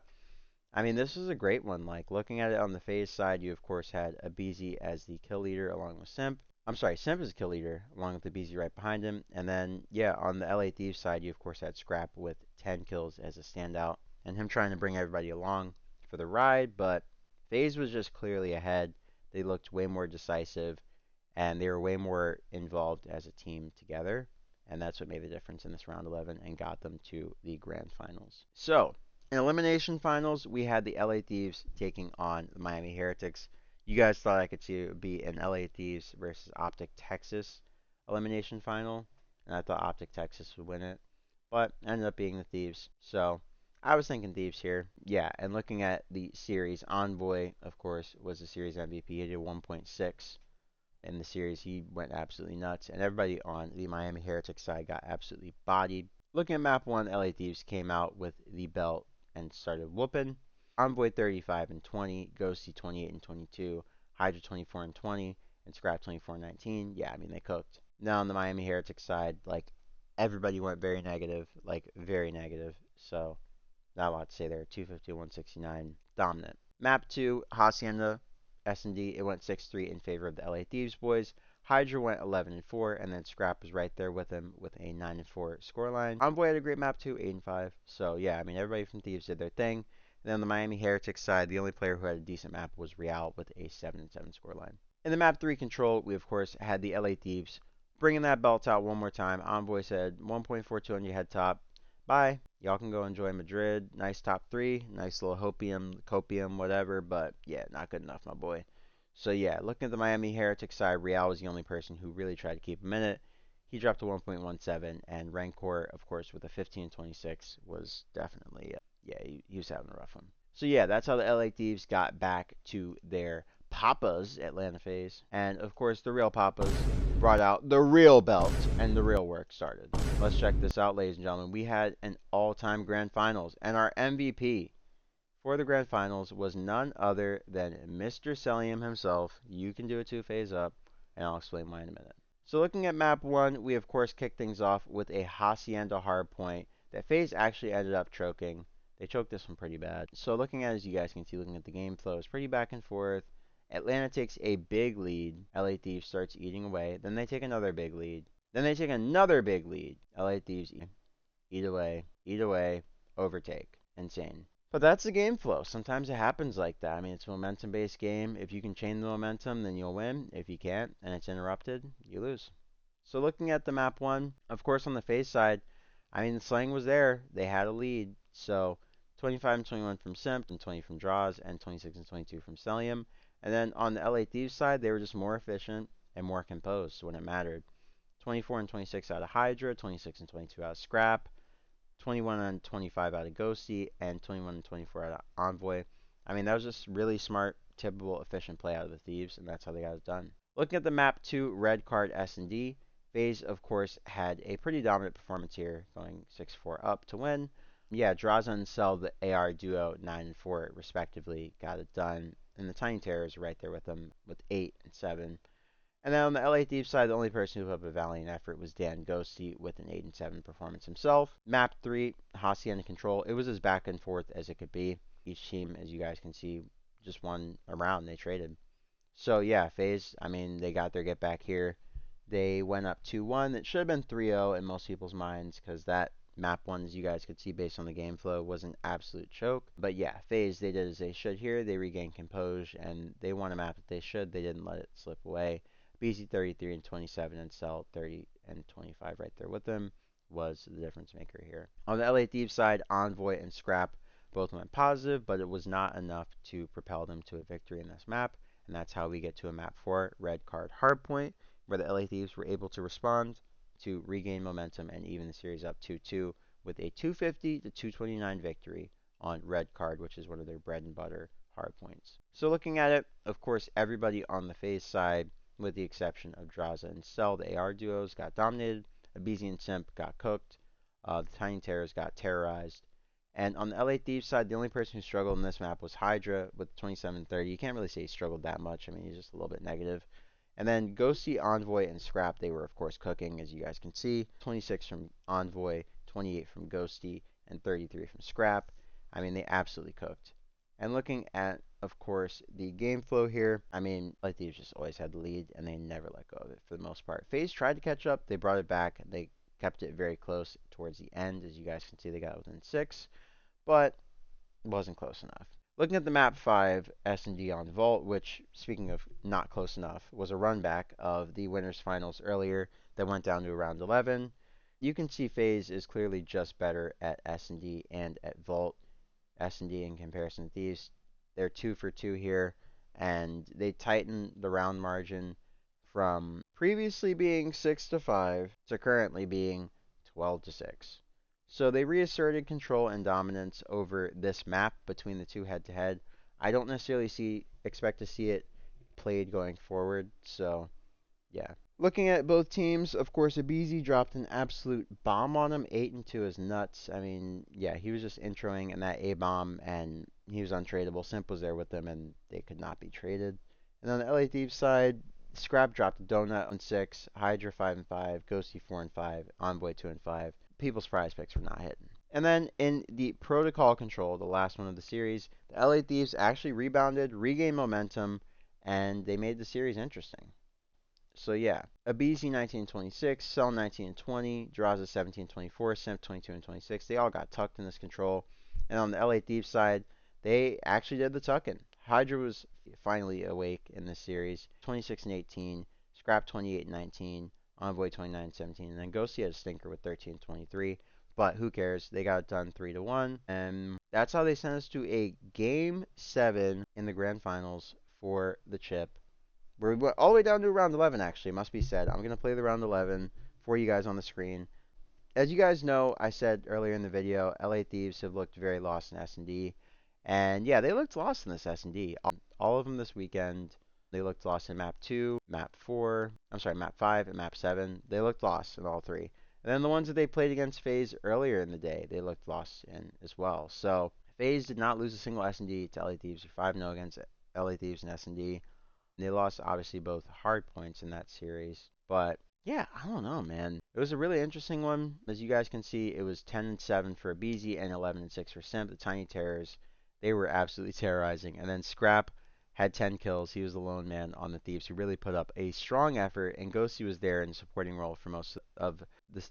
[SPEAKER 1] I mean, this is a great one. Like, looking at it on the FaZe side, you of course had a BZ as the kill leader along with Simp. I'm sorry, Simp is a kill leader along with the BZ right behind him. And then, yeah, on the LA Thieves side, you of course had Scrap with 10 kills as a standout, and him trying to bring everybody along for the ride. But FaZe was just clearly ahead. They looked way more decisive, and they were way more involved as a team together. And that's what made the difference in this round 11 and got them to the grand finals. So, in elimination finals, we had the LA Thieves taking on the Miami Heretics. You guys thought I could see it would be an LA Thieves versus Optic Texas elimination final, and I thought Optic Texas would win it, but ended up being the Thieves. So I was thinking Thieves here. Yeah, and looking at the series, Envoy, of course, was the series MVP. He did 1.6 in the series. He went absolutely nuts, and everybody on the Miami Heretics side got absolutely bodied. Looking at map 1, LA Thieves came out with the belt and started whooping. Envoy 35 and 20, Ghosty 28 and 22, Hydra 24 and 20, and Scrap 24 and 19. Yeah, I mean, they cooked. Now on the Miami Heretics side, like, everybody went very negative, like, very negative. So, not a lot to say there. 250 169, dominant. Map 2, Hacienda, S&D, it went 6-3 in favor of the LA Thieves boys. Hydra went 11 and 4, and then Scrap was right there with him with a 9 and 4 scoreline. Envoy had a great map too, 8 and 5. So yeah, I mean, everybody from Thieves did their thing. And then on the Miami Heretics side, the only player who had a decent map was Real with a 7 and 7 scoreline. In the map 3 control, we of course had the LA Thieves bringing that belt out one more time. Envoy said 1.42 on your head top. Bye. Y'all can go enjoy Madrid. Nice top 3. Nice little hopium, copium, whatever. But yeah, not good enough, my boy. So yeah, looking at the Miami Heretics side, Real was the only person who really tried to keep him in it. He dropped to 1.17, and Rancor, of course, with a 15-26, was definitely, he was having a rough one. So yeah, that's how the LA Thieves got back to their Papas, Atlanta FaZe. And of course, the real Papas brought out the real belt, and the real work started. Let's check this out, ladies and gentlemen. We had an all-time grand finals, and our MVP for the grand finals was none other than Mr. Cellium himself. You can do it too, Phase Up, and I'll explain why in a minute. So looking at map 1, we of course kicked things off with a Hacienda hardpoint that FaZe actually ended up choking. They choked this one pretty bad. So looking at it, as you guys can see, looking at the game flow, it's pretty back and forth. Atlanta takes a big lead. LA Thieves starts eating away. Then they take another big lead. Then they take another big lead. LA Thieves eat away, overtake. Insane. But that's the game flow. Sometimes it happens like that. I mean, it's a momentum-based game. If you can chain the momentum, then you'll win. If you can't, and it's interrupted, you lose. So looking at the map one, of course, on the Faze side, I mean, the slang was there. They had a lead. So 25 and 21 from Simp, and 20 from Draws, and 26 and 22 from Celium. And then on the LA Thieves side, they were just more efficient and more composed when it mattered. 24 and 26 out of Hydra, 26 and 22 out of Scrap, 21 and 25 out of Ghosty, and 21 and 24 out of Envoy. I mean, that was just really smart, typical, efficient play out of the Thieves, and that's how they got it done. Looking at the map 2, red card S&D, Faze, of course, had a pretty dominant performance here, going 6-4 up to win. Yeah, Draza and Cell, the AR duo, 9 and 4 respectively, got it done. And the Tiny Terrors right there with them with 8 and 7. And then on the LA Thieves side, the only person who put up a valiant effort was Dan Ghosty with an 8 and 7 performance himself. Map 3, Hacienda Control. It was as back and forth as it could be. Each team, as you guys can see, just won a round. They traded. So yeah, Faze, I mean, they got their get back here. They went up 2-1. It should have been 3-0 in most people's minds because that map one, as you guys could see based on the game flow, was an absolute choke. But yeah, Faze, they did as they should here. They regained composure and they won a map that they should. They didn't let it slip away. BZ 33 and 27 and Cell 30 and 25 right there with them was the difference maker here. On the LA Thieves side, Envoy and Scrap both went positive, but it was not enough to propel them to a victory in this map. And that's how we get to a map 4, red card hardpoint, where the LA Thieves were able to respond to regain momentum and even the series up 2-2 with a 250 to 229 victory on red card, which is one of their bread and butter hardpoints. So looking at it, of course, everybody on the Faze side, with the exception of Draza and Cell, the AR duos got dominated. Abizi and Simp got cooked. The Tiny Terrors got terrorized. And on the LA Thieves side, the only person who struggled in this map was Hydra with 27-30. You can't really say he struggled that much. I mean, he's just a little bit negative. And then Ghosty, Envoy, and Scrap, they were, of course, cooking, as you guys can see. 26 from Envoy, 28 from Ghosty, and 33 from Scrap. I mean, they absolutely cooked. And looking at, of course, the game flow here, I mean, like Thieves just always had the lead, and they never let go of it for the most part. Faze tried to catch up. They brought it back. They kept it very close towards the end. As you guys can see, they got within 6, but it wasn't close enough. Looking at the map 5, S&D on Vault, which, speaking of not close enough, was a run back of the winners finals earlier that went down to around 11. You can see Faze is clearly just better at S&D and at Vault. S&D in comparison to Thieves, they're 2 for 2 here, and they tighten the round margin from previously being 6-5 to currently being 12-6. So they reasserted control and dominance over this map between the two head-to-head. I don't necessarily expect to see it played going forward, so yeah. Looking at both teams, of course, Abizi dropped an absolute bomb on him. 8-2 is nuts. I mean, yeah, he was just introing in that A-bomb, and he was untradeable. Simp was there with them, and they could not be traded. And on the LA Thieves side, Scrap dropped a donut on 6, Hydra 5-5, Ghosty 4-5, Envoy 2-5. People's prize picks were not hitting. And then in the protocol control, the last one of the series, the LA Thieves actually rebounded, regained momentum, and they made the series interesting. So yeah, Abizi 19-26, Cell 19-20, Draza 17-24, Simp 22-26. They all got tucked in this control. And on the LA Thieves side, they actually did the tucking. Hydra was finally awake in this series, 26-18, Scrap 28-19, Envoy 29-17, and then Ghosty had a stinker with 13-23. But who cares? They got it done 3-1, and that's how they sent us to a Game 7 in the Grand Finals for the chip. We went all the way down to round 11, actually, must be said. I'm going to play the round 11 for you guys on the screen. As you guys know, I said earlier in the video, LA Thieves have looked very lost in S&D. And yeah, they looked lost in this S&D. All of them this weekend. They looked lost in map 2, map 4, map 5, and map 7. They looked lost in all 3. And then the ones that they played against Faze earlier in the day, they looked lost in as well. So Faze did not lose a single S&D to LA Thieves. They're 5-0 against LA Thieves and S&D. They lost, obviously, both hard points in that series. But, yeah, I don't know, man. It was a really interesting one. As you guys can see, it was 10-7 for Abizi and 11-6 for Simp. The Tiny Terrors, they were absolutely terrorizing. And then Scrap had 10 kills. He was the lone man on the Thieves who really put up a strong effort, and Ghosty was there in a supporting role for most of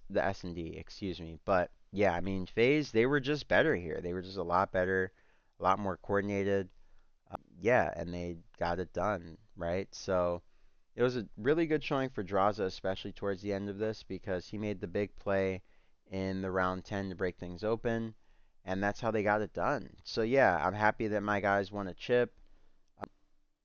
[SPEAKER 1] the S&D, excuse me. But yeah, I mean, Faze, they were just better here. They were just a lot better, a lot more coordinated. Yeah, and they got it done, right? So it was a really good showing for Draza, especially towards the end of this, because he made the big play in the round 10 to break things open, and that's how they got it done. So yeah, I'm happy that my guys won a chip.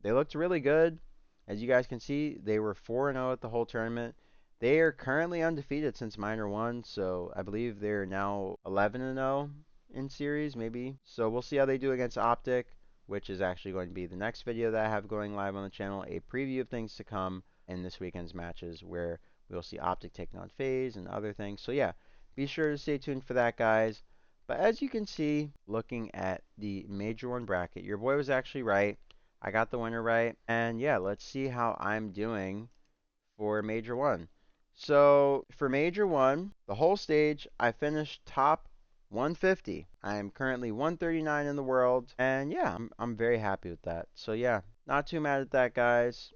[SPEAKER 1] They looked really good. As you guys can see, they were 4-0 at the whole tournament. They are currently undefeated since Minor 1, so I believe they're now 11-0 in series, maybe. So we'll see how they do against Optic, which is actually going to be the next video that I have going live on the channel, a preview of things to come in this weekend's matches, where we'll see Optic taking on Faze and other things. So yeah, be sure to stay tuned for that, guys. But as you can see, looking at the Major 1 bracket, your boy was actually right. I got the winner right. And yeah, let's see how I'm doing for Major 1. So for Major 1, the whole stage, I finished top 150. I am currently 139 in the world. And yeah, I'm very happy with that. So yeah, not too mad at that, guys.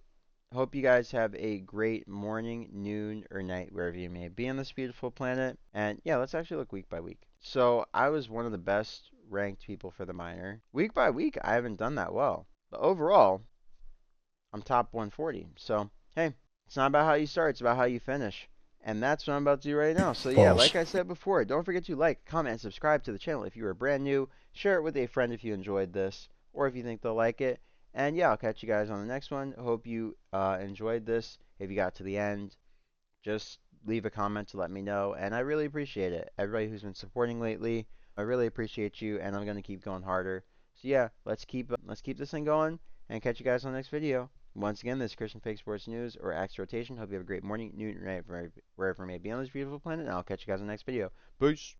[SPEAKER 1] Hope you guys have a great morning, noon, or night, wherever you may be on this beautiful planet. And yeah, let's actually look week by week. So I was one of the best ranked people for the minor. Week by week, I haven't done that well. But overall, I'm top 140. So, hey, it's not about how you start, it's about how you finish. And that's what I'm about to do right now. So, yeah,
[SPEAKER 2] False.
[SPEAKER 1] like I said before, don't forget to like, comment, and subscribe to the channel if you are brand new. Share it with a friend if you enjoyed this or if you think they'll like it. And yeah, I'll catch you guys on the next one. Hope you enjoyed this. If you got to the end, just leave a comment to let me know. And I really appreciate it. Everybody who's been supporting lately, I really appreciate you. And I'm going to keep going harder. So, yeah, let's keep this thing going and catch you guys on the next video. Once again, this is Christian Fake Sports News or Axe Rotation. Hope you have a great morning, noon, night, wherever it may be on this beautiful planet. And I'll catch you guys on the next video. Peace.